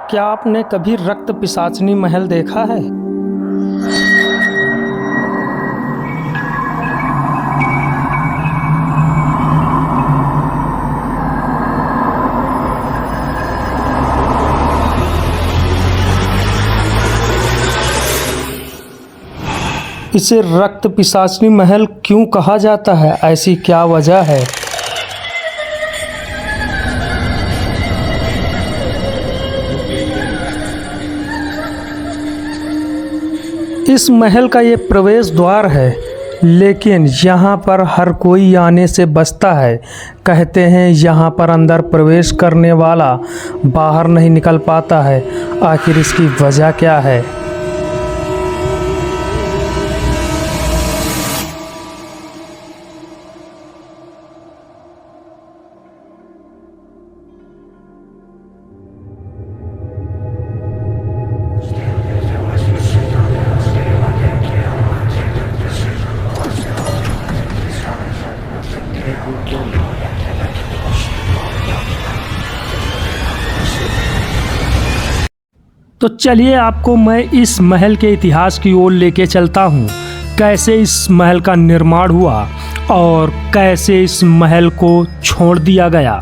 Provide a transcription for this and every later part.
क्या आपने कभी रक्त पिशाचनी महल देखा है? इसे रक्त पिशाचनी महल क्यों कहा जाता है? ऐसी क्या वजह है? इस महल का ये प्रवेश द्वार है, लेकिन यहाँ पर हर कोई आने से बचता है। कहते हैं यहाँ पर अंदर प्रवेश करने वाला बाहर नहीं निकल पाता है। आखिर इसकी वजह क्या है? तो चलिए आपको मैं इस महल के इतिहास की ओर लेके चलता हूँ। कैसे इस महल का निर्माण हुआ और कैसे इस महल को छोड़ दिया गया।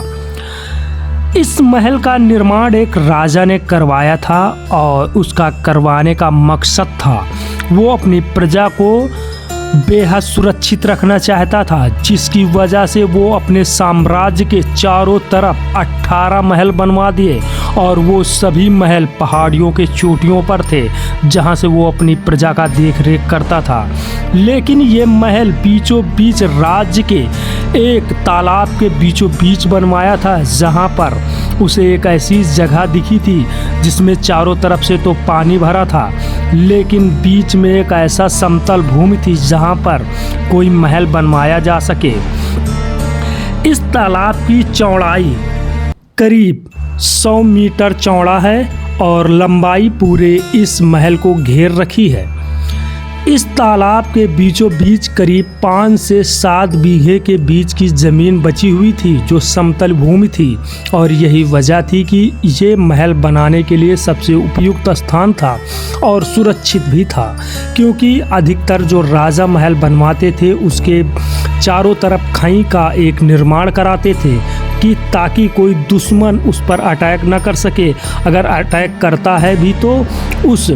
इस महल का निर्माण एक राजा ने करवाया था और उसका करवाने का मकसद था वो अपनी प्रजा को बेहद सुरक्षित रखना चाहता था, जिसकी वजह से वो अपने साम्राज्य के चारों तरफ 18 महल बनवा दिए और वो सभी महल पहाड़ियों के चोटियों पर थे, जहां से वो अपनी प्रजा का देख रेख करता था। लेकिन ये महल बीचों बीच राज्य के एक तालाब के बीचों बीच बनवाया था, जहां पर उसे एक ऐसी जगह दिखी थी जिसमें चारों तरफ से तो पानी भरा था, लेकिन बीच में एक ऐसा समतल भूमि थी जहां पर कोई महल बनवाया जा सके। इस तालाब की चौड़ाई करीब 100 मीटर चौड़ा है और लंबाई पूरे इस महल को घेर रखी है। इस तालाब के बीचों बीच करीब 5 से 7 बीघे के बीच की ज़मीन बची हुई थी जो समतल भूमि थी, और यही वजह थी कि ये महल बनाने के लिए सबसे उपयुक्त स्थान था और सुरक्षित भी था, क्योंकि अधिकतर जो राजा महल बनवाते थे उसके चारों तरफ खाई का एक निर्माण कराते थे कि ताकि कोई दुश्मन उस पर अटैक न कर सके। अगर अटैक करता है भी तो उस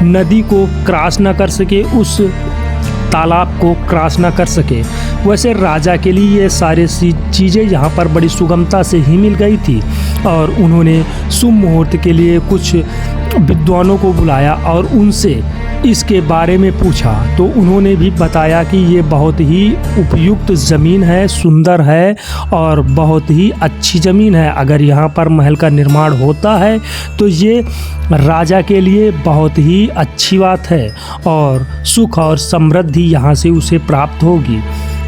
नदी को क्रॉस न कर सके, उस तालाब को क्रॉस न कर सके। वैसे राजा के लिए ये सारी चीज़ें यहाँ पर बड़ी सुगमता से ही मिल गई थी, और उन्होंने शुभ मुहूर्त के लिए कुछ विद्वानों को बुलाया और उनसे इसके बारे में पूछा, तो उन्होंने भी बताया कि ये बहुत ही उपयुक्त ज़मीन है, सुंदर है और बहुत ही अच्छी ज़मीन है। अगर यहाँ पर महल का निर्माण होता है तो ये राजा के लिए बहुत ही अच्छी बात है और सुख और समृद्धि यहाँ से उसे प्राप्त होगी।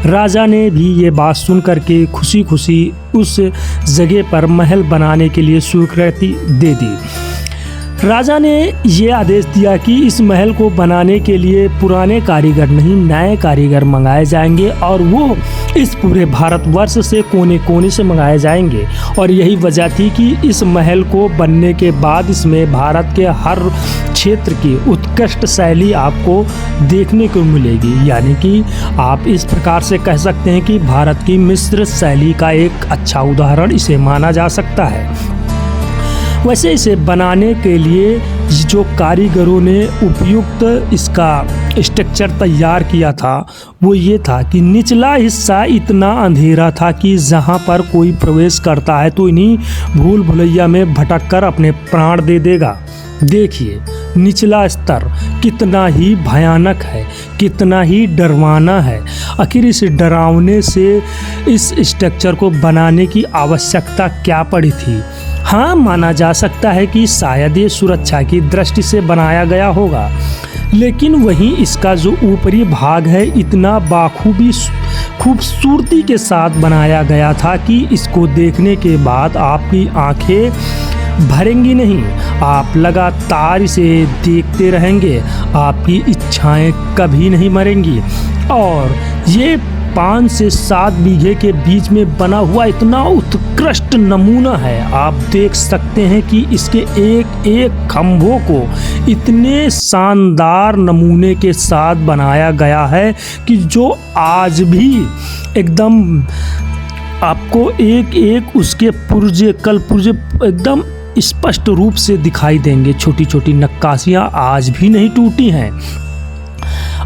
राजा ने भी ये बात सुन करके खुशी खुशी उस जगह पर महल बनाने के लिए स्वीकृति दे दी। राजा ने ये आदेश दिया कि इस महल को बनाने के लिए पुराने कारीगर नहीं, नए कारीगर मंगाए जाएंगे और वो इस पूरे भारतवर्ष से कोने कोने से मंगाए जाएंगे। और यही वजह थी कि इस महल को बनने के बाद इसमें भारत के हर क्षेत्र की उत्कृष्ट शैली आपको देखने को मिलेगी। यानी कि आप इस प्रकार से कह सकते हैं कि भारत की मिस्र शैली का एक अच्छा उदाहरण इसे माना जा सकता है। वैसे इसे बनाने के लिए जो कारीगरों ने उपयुक्त इसका स्ट्रक्चर तैयार किया था वो ये था कि निचला हिस्सा इतना अंधेरा था कि जहाँ पर कोई प्रवेश करता है तो इन्हीं भूल भुलैया में भटक कर अपने प्राण दे देगा। देखिए निचला स्तर कितना ही भयानक है, कितना ही डरवाना है। आखिर इस डरावने से इस स्ट्रक्चर को बनाने की आवश्यकता क्या पड़ी थी? हाँ, माना जा सकता है कि शायद ये सुरक्षा की दृष्टि से बनाया गया होगा, लेकिन वहीं इसका जो ऊपरी भाग है इतना बाखूबी खूबसूरती के साथ बनाया गया था कि इसको देखने के बाद आपकी आंखें भरेंगी नहीं, आप लगातार इसे देखते रहेंगे, आपकी इच्छाएं कभी नहीं मरेंगी। और ये 5 से 7 बीघे के बीच में बना हुआ इतना उत्कृष्ट नमूना है। आप देख सकते हैं कि इसके एक एक खंभों को इतने शानदार नमूने के साथ बनाया गया है कि जो आज भी एकदम आपको एक एक उसके पुर्जे एकदम स्पष्ट रूप से दिखाई देंगे। छोटी छोटी नक्काशियाँ आज भी नहीं टूटी हैं।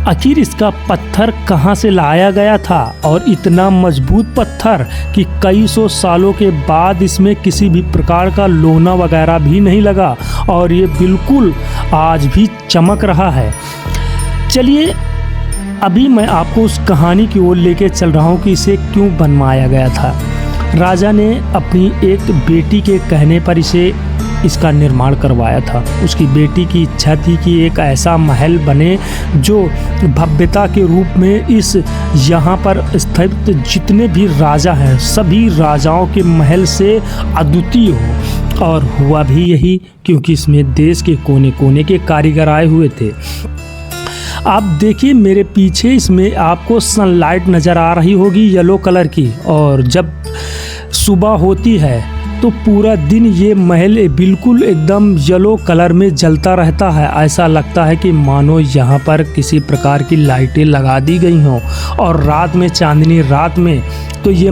आखिर इसका पत्थर कहाँ से लाया गया था, और इतना मजबूत पत्थर कि कई सौ सालों के बाद इसमें किसी भी प्रकार का लोना वगैरह भी नहीं लगा और ये बिल्कुल आज भी चमक रहा है। चलिए अभी मैं आपको उस कहानी की ओर लेके चल रहा हूँ कि इसे क्यों बनवाया गया था। राजा ने अपनी एक बेटी के कहने पर इसका निर्माण करवाया था। उसकी बेटी की इच्छा थी कि एक ऐसा महल बने जो भव्यता के रूप में इस यहाँ पर स्थित जितने भी राजा हैं सभी राजाओं के महल से अद्वितीय हो। और हुआ भी यही, क्योंकि इसमें देश के कोने कोने के कारीगर आए हुए थे। आप देखिए मेरे पीछे इसमें आपको सनलाइट नज़र आ रही होगी येलो कलर की, और जब सुबह होती है तो पूरा दिन ये महल बिल्कुल एकदम येलो कलर में जलता रहता है। ऐसा लगता है कि मानो यहाँ पर किसी प्रकार की लाइटें लगा दी गई हों, और रात में चांदनी रात में तो ये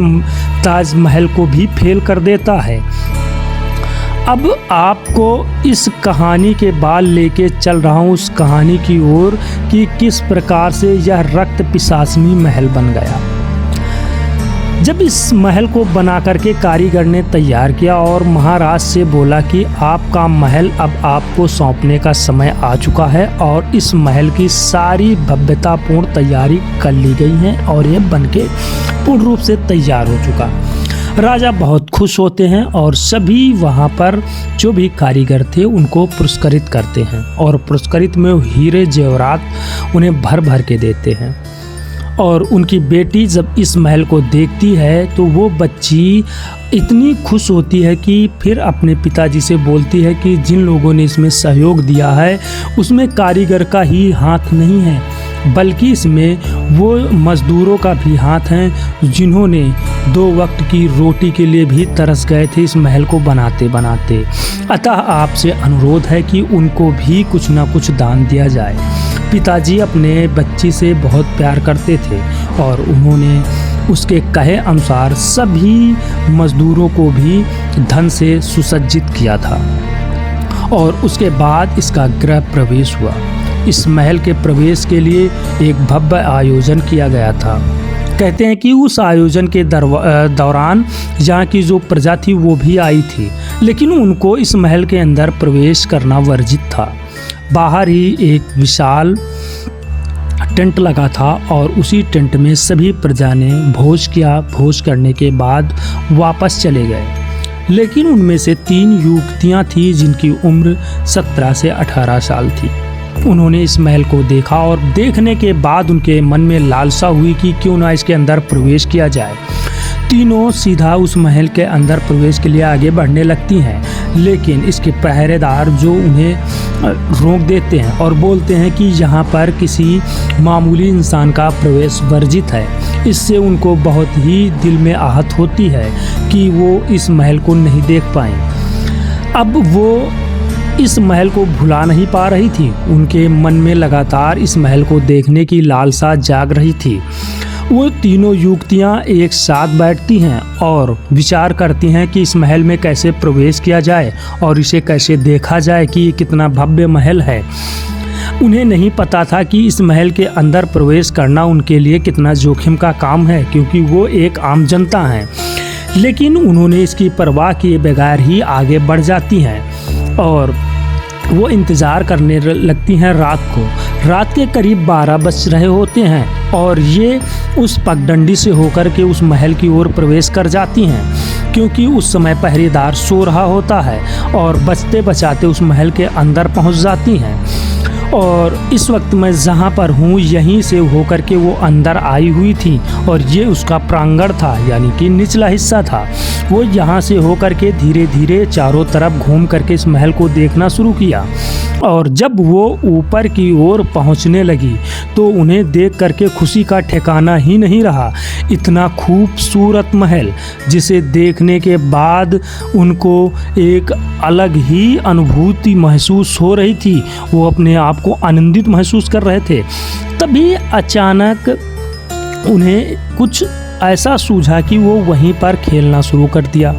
ताजमहल को भी फेल कर देता है। अब आपको इस कहानी के बाद लेके चल रहा हूँ उस कहानी की ओर कि किस प्रकार से यह रक्त पिशाचनी महल बन गया। जब इस महल को बना करके कारीगर ने तैयार किया और महाराज से बोला कि आपका महल अब आपको सौंपने का समय आ चुका है, और इस महल की सारी भव्यतापूर्ण तैयारी कर ली गई है और ये बनके पूर्ण रूप से तैयार हो चुका। राजा बहुत खुश होते हैं और सभी वहाँ पर जो भी कारीगर थे उनको पुरस्कृत करते हैं, और पुरस्कृत में हीरे जेवरात उन्हें भर भर के देते हैं। और उनकी बेटी जब इस महल को देखती है तो वो बच्ची इतनी खुश होती है कि फिर अपने पिताजी से बोलती है कि जिन लोगों ने इसमें सहयोग दिया है उसमें कारीगर का ही हाथ नहीं है, बल्कि इसमें वो मज़दूरों का भी हाथ है जिन्होंने 2 वक्त की रोटी के लिए भी तरस गए थे इस महल को बनाते बनाते। अतः आपसे अनुरोध है कि उनको भी कुछ ना कुछ दान दिया जाए। पिताजी अपने बच्ची से बहुत प्यार करते थे और उन्होंने उसके कहे अनुसार सभी मज़दूरों को भी धन से सुसज्जित किया था। और उसके बाद इसका गृह प्रवेश हुआ। इस महल के प्रवेश के लिए एक भव्य आयोजन किया गया था। कहते हैं कि उस आयोजन के दौरान यहाँ की जो प्रजा थी वो भी आई थी, लेकिन उनको इस महल के अंदर प्रवेश करना वर्जित था। बाहर ही एक विशाल टेंट लगा था और उसी टेंट में सभी प्रजा ने भोज किया। भोज करने के बाद वापस चले गए, लेकिन उनमें से 3 युवतियाँ थीं जिनकी उम्र 17 से 18 साल थी। उन्होंने इस महल को देखा और देखने के बाद उनके मन में लालसा हुई कि क्यों ना इसके अंदर प्रवेश किया जाए। तीनों सीधा उस महल के अंदर प्रवेश के लिए आगे बढ़ने लगती हैं, लेकिन इसके पहरेदार जो उन्हें रोक देते हैं और बोलते हैं कि यहाँ पर किसी मामूली इंसान का प्रवेश वर्जित है। इससे उनको बहुत ही दिल में आहत होती है कि वो इस महल को नहीं देख पाए। अब वो इस महल को भुला नहीं पा रही थी। उनके मन में लगातार इस महल को देखने की लालसा जाग रही थी। वो तीनों युवतियाँ एक साथ बैठती हैं और विचार करती हैं कि इस महल में कैसे प्रवेश किया जाए और इसे कैसे देखा जाए कि ये कितना भव्य महल है। उन्हें नहीं पता था कि इस महल के अंदर प्रवेश करना उनके लिए कितना जोखिम का काम है, क्योंकि वो एक आम जनता हैं। लेकिन उन्होंने इसकी परवाह किए बगैर ही आगे बढ़ जाती हैं और वो इंतज़ार करने लगती हैं रात को। रात के करीब 12 बज रहे होते हैं और ये उस पगडंडी से होकर के उस महल की ओर प्रवेश कर जाती हैं, क्योंकि उस समय पहरेदार सो रहा होता है, और बचते बचाते उस महल के अंदर पहुंच जाती हैं। और इस वक्त मैं जहाँ पर हूँ यहीं से होकर के वो अंदर आई हुई थी और ये उसका प्रांगण था, यानी कि निचला हिस्सा था। वो यहाँ से होकर के धीरे धीरे चारों तरफ घूम करके इस महल को देखना शुरू किया और जब वो ऊपर की ओर पहुंचने लगी तो उन्हें देख करके खुशी का ठिकाना ही नहीं रहा। इतना खूबसूरत महल जिसे देखने के बाद उनको एक अलग ही अनुभूति महसूस हो रही थी। वो अपने आप को आनंदित महसूस कर रहे थे। तभी अचानक उन्हें कुछ ऐसा सूझा कि वो वहीं पर खेलना शुरू कर दिया।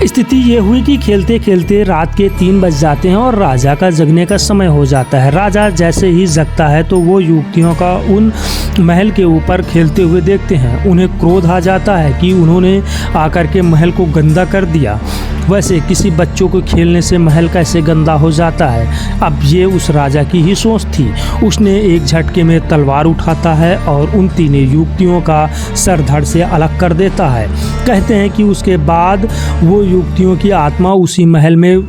स्थिति ये हुई कि खेलते खेलते रात के 3 बज जाते हैं और राजा का जगने का समय हो जाता है। राजा जैसे ही जगता है तो वो युवतियों का उन महल के ऊपर खेलते हुए देखते हैं। उन्हें क्रोध आ जाता है कि उन्होंने आकर के महल को गंदा कर दिया। वैसे किसी बच्चों को खेलने से महल कैसे गंदा हो जाता है। अब ये उस राजा की ही सोच थी। उसने एक झटके में तलवार उठाता है और उन तीनों युवतियों का सर धड़ से अलग कर देता है। कहते हैं कि उसके बाद वो युवतियों की आत्मा उसी महल में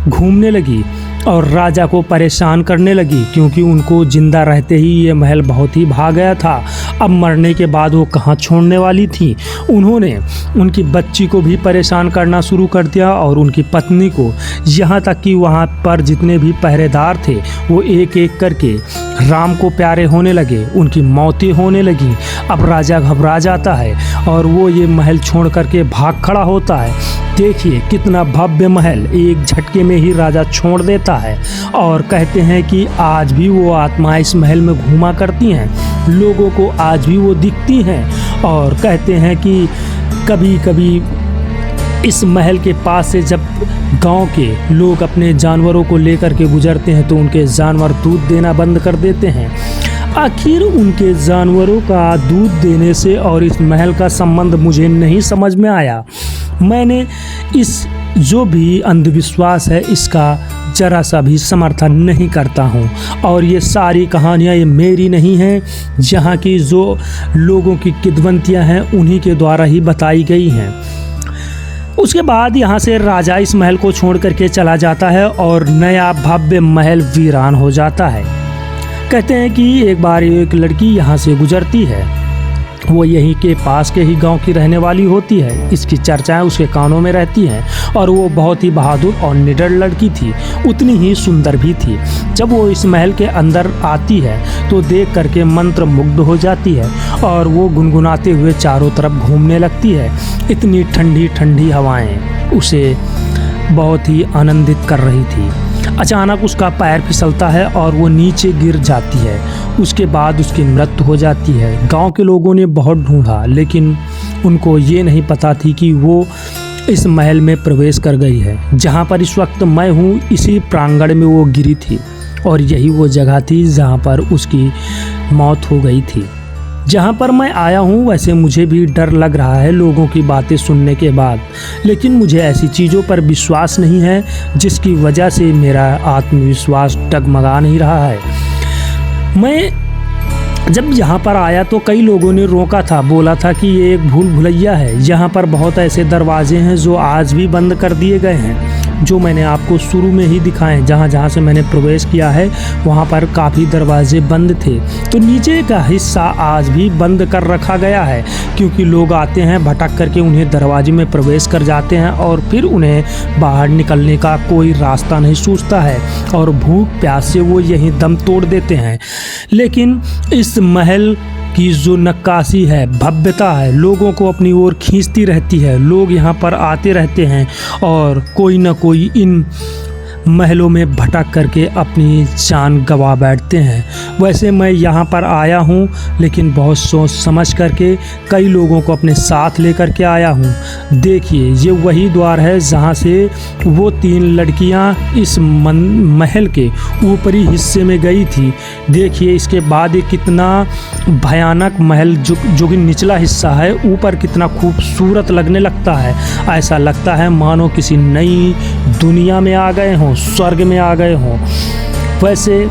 घूमने लगी और राजा को परेशान करने लगी, क्योंकि उनको जिंदा रहते ही ये महल बहुत ही भा गया था। अब मरने के बाद वो कहाँ छोड़ने वाली थी। उन्होंने उनकी बच्ची को भी परेशान करना शुरू कर दिया और उनकी पत्नी को, यहाँ तक कि वहाँ पर जितने भी पहरेदार थे वो एक एक करके राम को प्यारे होने लगे। उनकी मौतें होने लगी। अब राजा घबरा जाता है और वो ये महल छोड़ करके भाग खड़ा होता है। देखिए कितना भव्य महल एक झटके में ही राजा छोड़ देता है। और कहते हैं कि आज भी वो आत्माएं इस महल में घूमा करती हैं, लोगों को आज भी वो दिखती हैं। और कहते हैं कि कभी कभी इस महल के पास से जब गांव के लोग अपने जानवरों को लेकर के गुजरते हैं तो उनके जानवर दूध देना बंद कर देते हैं। आखिर उनके जानवरों का दूध देने से और इस महल का संबंध मुझे नहीं समझ में आया। मैंने इस जो भी अंधविश्वास है इसका जरा सा भी समर्थन नहीं करता हूँ। और ये सारी कहानियाँ ये मेरी नहीं हैं, जहाँ की जो लोगों की किद्वंतियाँ हैं उन्हीं के द्वारा ही बताई गई हैं। उसके बाद यहाँ से राजा इस महल को छोड़ करके चला जाता है और नया भव्य महल वीरान हो जाता है। कहते हैं कि एक बार एक लड़की यहाँ से गुजरती है। वो यहीं के पास के ही गांव की रहने वाली होती है। इसकी चर्चाएं उसके कानों में रहती हैं और वो बहुत ही बहादुर और निडर लड़की थी, उतनी ही सुंदर भी थी। जब वो इस महल के अंदर आती है तो देख करके मंत्र मुग्ध हो जाती है और वो गुनगुनाते हुए चारों तरफ घूमने लगती है। इतनी ठंडी ठंडी हवाएं उसे बहुत ही आनंदित कर रही थी। अचानक उसका पैर फिसलता है और वो नीचे गिर जाती है। उसके बाद उसकी मृत्यु हो जाती है। गांव के लोगों ने बहुत ढूंढा, लेकिन उनको ये नहीं पता थी कि वो इस महल में प्रवेश कर गई है। जहां पर इस वक्त मैं हूँ, इसी प्रांगण में वो गिरी थी और यही वो जगह थी जहां पर उसकी मौत हो गई थी। जहाँ पर मैं आया हूँ वैसे मुझे भी डर लग रहा है लोगों की बातें सुनने के बाद, लेकिन मुझे ऐसी चीज़ों पर विश्वास नहीं है जिसकी वजह से मेरा आत्मविश्वास डगमगा नहीं रहा है। मैं जब यहाँ पर आया तो कई लोगों ने रोका था, बोला था कि ये एक भूल भुलैया है। यहाँ पर बहुत ऐसे दरवाजे हैं जो आज भी बंद कर दिए गए हैं, जो मैंने आपको शुरू में ही दिखाए। जहाँ से मैंने प्रवेश किया है वहाँ पर काफ़ी दरवाजे बंद थे, तो नीचे का हिस्सा आज भी बंद कर रखा गया है, क्योंकि लोग आते हैं भटक करके उन्हें दरवाजे में प्रवेश कर जाते हैं और फिर उन्हें बाहर निकलने का कोई रास्ता नहीं सूझता है और भूख प्यास से वो यहीं दम तोड़ देते हैं। लेकिन इस महल की जो नक्काशी है, भव्यता है, लोगों को अपनी ओर खींचती रहती है। लोग यहाँ पर आते रहते हैं और कोई ना कोई इन महलों में भटक करके अपनी जान गंवा बैठते हैं। वैसे मैं यहाँ पर आया हूँ, लेकिन बहुत सोच समझ करके कई लोगों को अपने साथ लेकर के आया हूँ। देखिए ये वही द्वार है जहाँ से वो 3 लड़कियाँ इस महल के ऊपरी हिस्से में गई थी। देखिए इसके बाद ये कितना भयानक महल जो कि निचला हिस्सा है, ऊपर कितना खूबसूरत लगने लगता है। ऐसा लगता है मानो किसी नई दुनिया में आ गए हों, स्वर्ग में आ गए हों। वैसे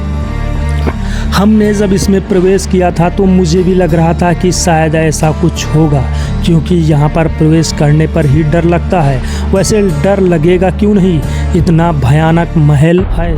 हमने जब इसमें प्रवेश किया था तो मुझे भी लग रहा था कि शायद ऐसा कुछ होगा, क्योंकि यहाँ पर प्रवेश करने पर ही डर लगता है। वैसे डर लगेगा क्यों नहीं, इतना भयानक महल है।